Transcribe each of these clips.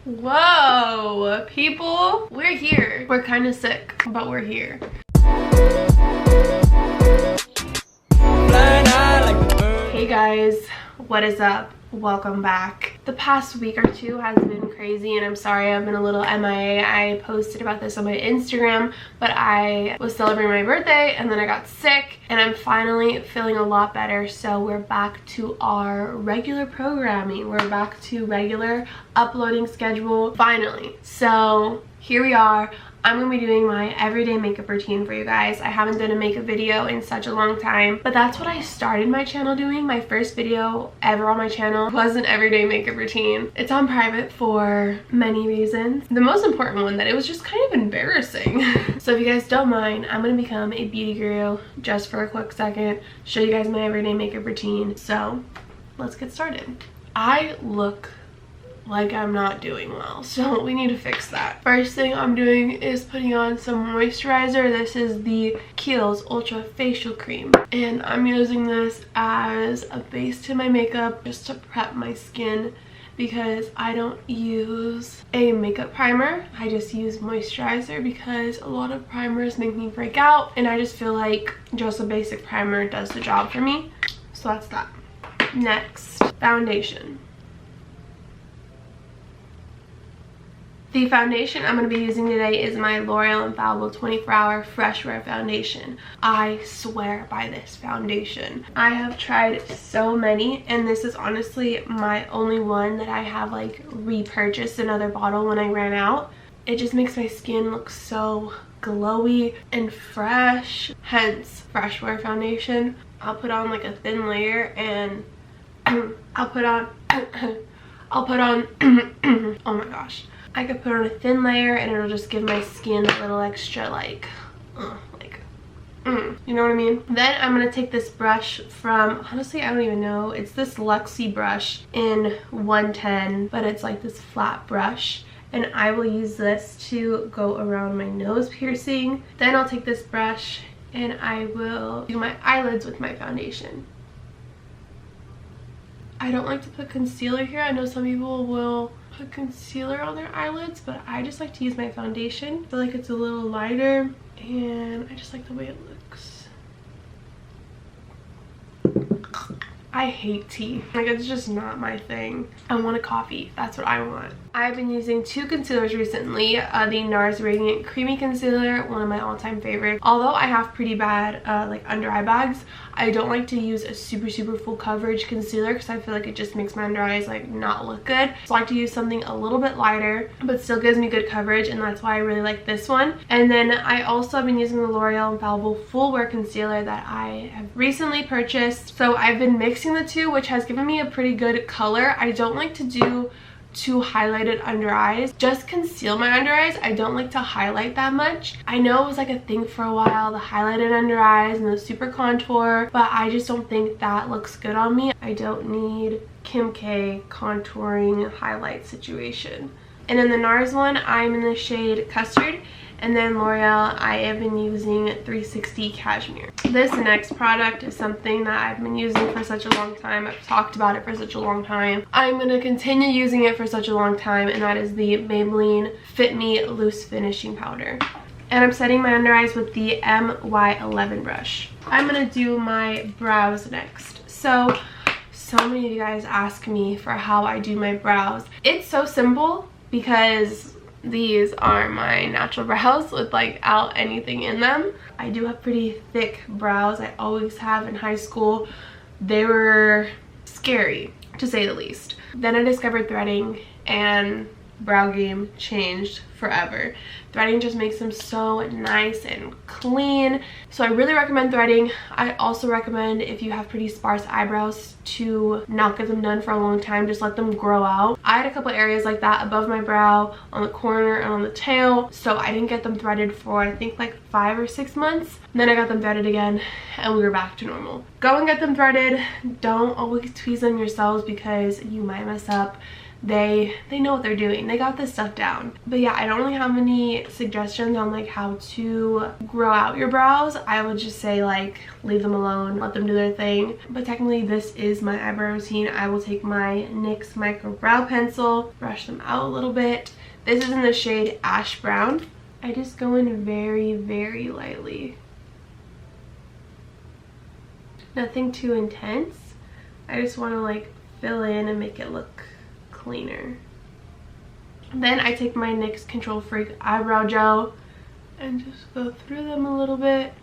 Whoa, people, we're here. We're kind of sick, but we're here. Hey guys, what is up? Welcome back. The past week or two has been crazy and I'm sorry I've been a little MIA. I posted about this on my Instagram, but I was celebrating my birthday and then I got sick and I'm finally feeling a lot better. So we're back to our regular programming. We're back to regular uploading schedule finally. So here we are. I'm gonna be doing my everyday makeup routine for you guys. I haven't done a makeup video in such a long time, but that's what I started my channel doing. My first video ever on my channel was an everyday makeup routine. It's on private for many reasons. The most important one, that it was just kind of embarrassing. So if you guys don't mind, I'm gonna become a beauty guru just for a quick second, show you guys my everyday makeup routine. So let's get started. I look like I'm not doing well, so we need to fix that. First thing I'm doing is putting on some moisturizer. This is the Kiehl's Ultra Facial Cream, and I'm using this as a base to my makeup just to prep my skin because I don't use a makeup primer. I just use moisturizer because a lot of primers make me break out, and I just feel like just a basic primer does the job for me. So that's that. Next, foundation. The foundation I'm going to be using today is my L'Oreal Infallible 24-Hour Fresh Wear Foundation. I swear by this foundation. I have tried so many, and this is honestly my only one that I have like repurchased another bottle when I ran out. It just makes my skin look so glowy and fresh, hence Fresh Wear Foundation. I'll put on like a thin layer and I'll put on oh my gosh. I could put on a thin layer and it'll just give my skin a little extra you know what I mean? Then I'm going to take this brush from, honestly I don't even know, it's this Luxie brush in 110, but it's like this flat brush, and I will use this to go around my nose piercing. Then I'll take this brush and I will do my eyelids with my foundation. I don't like to put concealer here. I know some people will put concealer on their eyelids, but I just like to use my foundation. I feel like it's a little lighter and I just like the way it looks. I hate tea. Like, it's just not my thing. I want a coffee. That's what I want. I've been using two concealers recently. The NARS Radiant Creamy Concealer, one of my all-time favorites. Although I have pretty bad like under eye bags, I don't like to use a super full coverage concealer because I feel like it just makes my under eyes like not look good. So I like to use something a little bit lighter but still gives me good coverage, and that's why I really like this one. And then I also have been using the L'Oreal Infallible Full Wear Concealer that I have recently purchased. So I've been mixing the two, which has given me a pretty good color. I don't like to do too highlighted under eyes, just conceal my under eyes. I don't like to highlight that much. I know it was like a thing for a while, the highlighted under eyes and the super contour, but I just don't think that looks good on me. I don't need Kim K contouring highlight situation. And in the NARS one, I'm in the shade Custard. And then L'Oreal, I have been using 360 Cashmere. This next product is something that I've been using for such a long time. I've talked about it for such a long time. I'm going to continue using it for such a long time, and that is the Maybelline Fit Me Loose Finishing Powder. And I'm setting my under eyes with the MY11 brush. I'm going to do my brows next. So many of you guys ask me for how I do my brows. It's so simple because these are my natural brows without anything in them. I do have pretty thick brows. I always have in high school. They were scary, to say the least. Then I discovered threading, and brow game changed forever. Threading just makes them so nice and clean. So I really recommend threading. I also recommend, if you have pretty sparse eyebrows, to not get them done for a long time. Just let them grow out. I had a couple areas like that above my brow, on the corner, and on the tail. So I didn't get them threaded for I think like 5 or 6 months. And then I got them threaded again and we were back to normal. Go and get them threaded. Don't always tweeze them yourselves because you might mess up they know what they're doing. They got this stuff down. But yeah, I don't really have any suggestions on like how to grow out your brows. I would just say like leave them alone, let them do their thing. But technically this is my eyebrow routine. I will take my NYX micro brow pencil, brush them out a little bit. This is in the shade Ash Brown. I just go in very, very lightly. Nothing too intense. I just want to like fill in and make it look cleaner. Then I take my NYX Control Freak eyebrow gel and just go through them a little bit.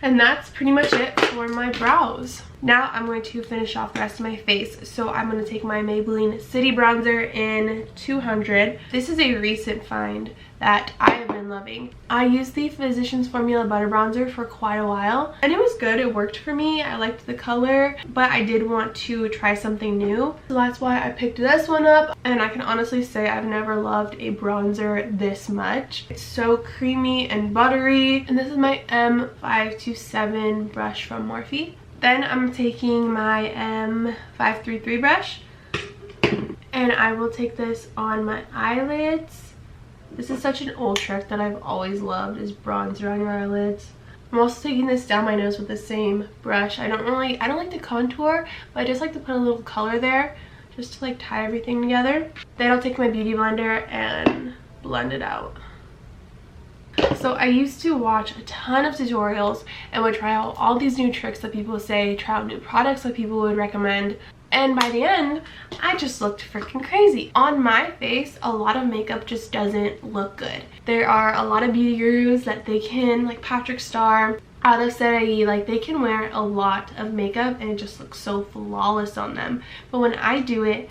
And that's pretty much it for my brows. Now I'm going to finish off the rest of my face. So I'm going to take my Maybelline City Bronzer in 200. This is a recent find that I have been loving. I used the Physicians Formula Butter Bronzer for quite a while and it was good. It worked for me. I liked the color, but I did want to try something new. So that's why I picked this one up, and I can honestly say I've never loved a bronzer this much. It's so creamy and buttery, and this is my M527 brush from Morphe. Then I'm taking my M533 brush and I will take this on my eyelids. This is such an old trick that I've always loved, is bronzer on your eyelids. I'm also taking this down my nose with the same brush. I don't like to contour, but I just like to put a little color there just to like tie everything together. Then I'll take my beauty blender and blend it out. So I used to watch a ton of tutorials and would try out all these new tricks that people say, try out new products that people would recommend. And by the end, I just looked freaking crazy. On my face, a lot of makeup just doesn't look good. There are a lot of beauty gurus that they can, like Patrick Starr, Alex Seneca, like they can wear a lot of makeup and it just looks so flawless on them. But when I do it,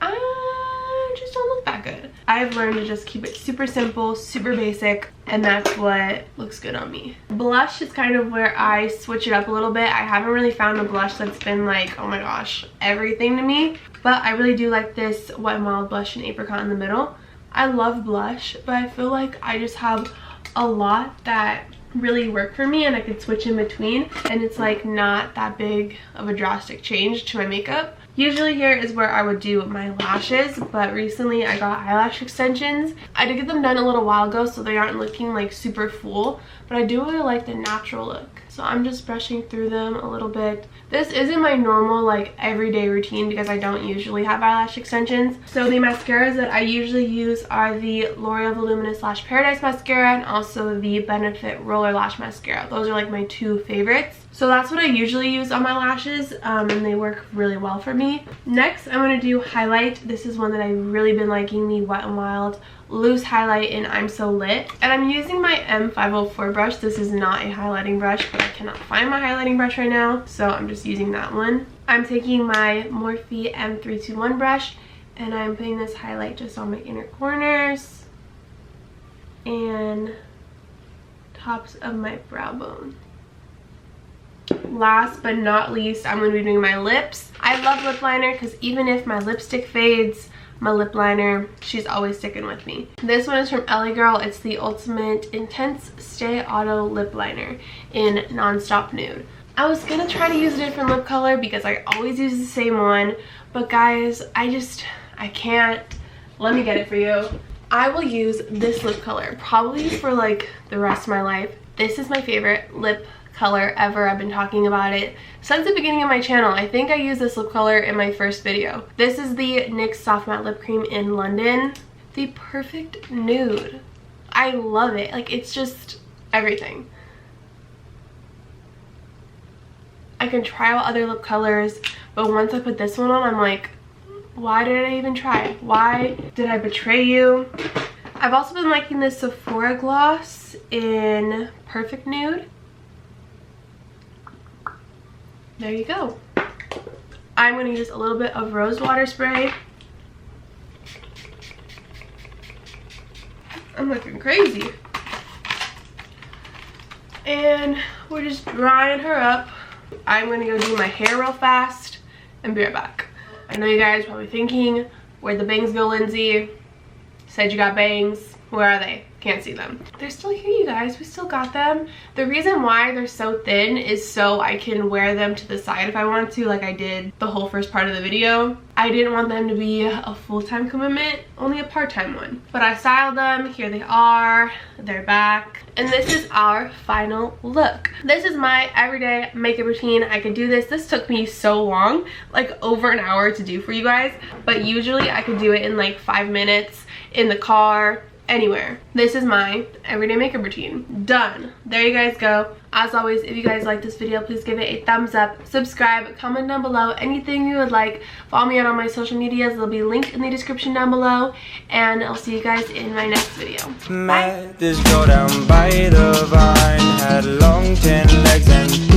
I just don't look that good. I've learned to just keep it super simple, super basic, and that's what looks good on me. Blush is kind of where I switch it up a little bit. I haven't really found a blush that's been like, oh my gosh, everything to me. But I really do like this Wet n Wild blush in Apricot in the middle. I love blush, but I feel like I just have a lot that really work for me and I could switch in between, and it's like not that big of a drastic change to my makeup. Usually here is where I would do my lashes, but recently I got eyelash extensions. I did get them done a little while ago, so they aren't looking like super full, but I do really like the natural look. So I'm just brushing through them a little bit. This isn't my normal like everyday routine because I don't usually have eyelash extensions. So the mascaras that I usually use are the L'Oreal Voluminous Lash Paradise mascara and also the Benefit Roller Lash mascara. Those are like my two favorites. So that's what I usually use on my lashes, and they work really well for me. Next, I'm going to do highlight. This is one that I've really been liking, the Wet n Wild Loose Highlight in I'm So Lit. And I'm using my M504 brush. This is not a highlighting brush, but I cannot find my highlighting brush right now, so I'm just using that one. I'm taking my Morphe M321 brush, and I'm putting this highlight just on my inner corners and tops of my brow bone. Last but not least, I'm going to be doing my lips. I love lip liner because even if my lipstick fades, my lip liner, she's always sticking with me. This one is from LA Girl. It's the Ultimate Intense Stay Auto Lip Liner in Nonstop Nude. I was going to try to use a different lip color because I always use the same one, but guys, I can't. Let me get it for you. I will use this lip color probably for like the rest of my life. This is my favorite lip color ever. I've been talking about it since the beginning of my channel. I think I used this lip color in my first video. This is the NYX Soft Matte Lip Cream in London. The perfect nude. I love it. Like, it's just everything. I can try out other lip colors, but once I put this one on, I'm like, why did I even try? Why did I betray you? I've also been liking this Sephora gloss in Perfect Nude. There you go. I'm going to use a little bit of rose water spray. I'm looking crazy. And we're just drying her up. I'm going to go do my hair real fast and be right back. I know you guys are probably thinking, where'd the bangs go, Lindsay? Said you got bangs. Where are they? Can't see them. They're still here, you guys. We still got them. The reason why they're so thin is so I can wear them to the side if I want to, like I did the whole first part of the video. I didn't want them to be a full-time commitment, only a part-time one. But I styled them. Here they are. They're back. And this is our final look. This is my everyday makeup routine. I could do this. This took me so long, like over an hour to do for you guys. But usually I could do it in like 5 minutes in the car, anywhere. This is my everyday makeup routine. Done. There you guys go. As always, if you guys like this video, please give it a thumbs up, subscribe, comment down below anything you would like. Follow me out on my social medias. They'll be linked in the description down below. And I'll see you guys in my next video. Bye. Met this girl down by the vine, had long 10 legs and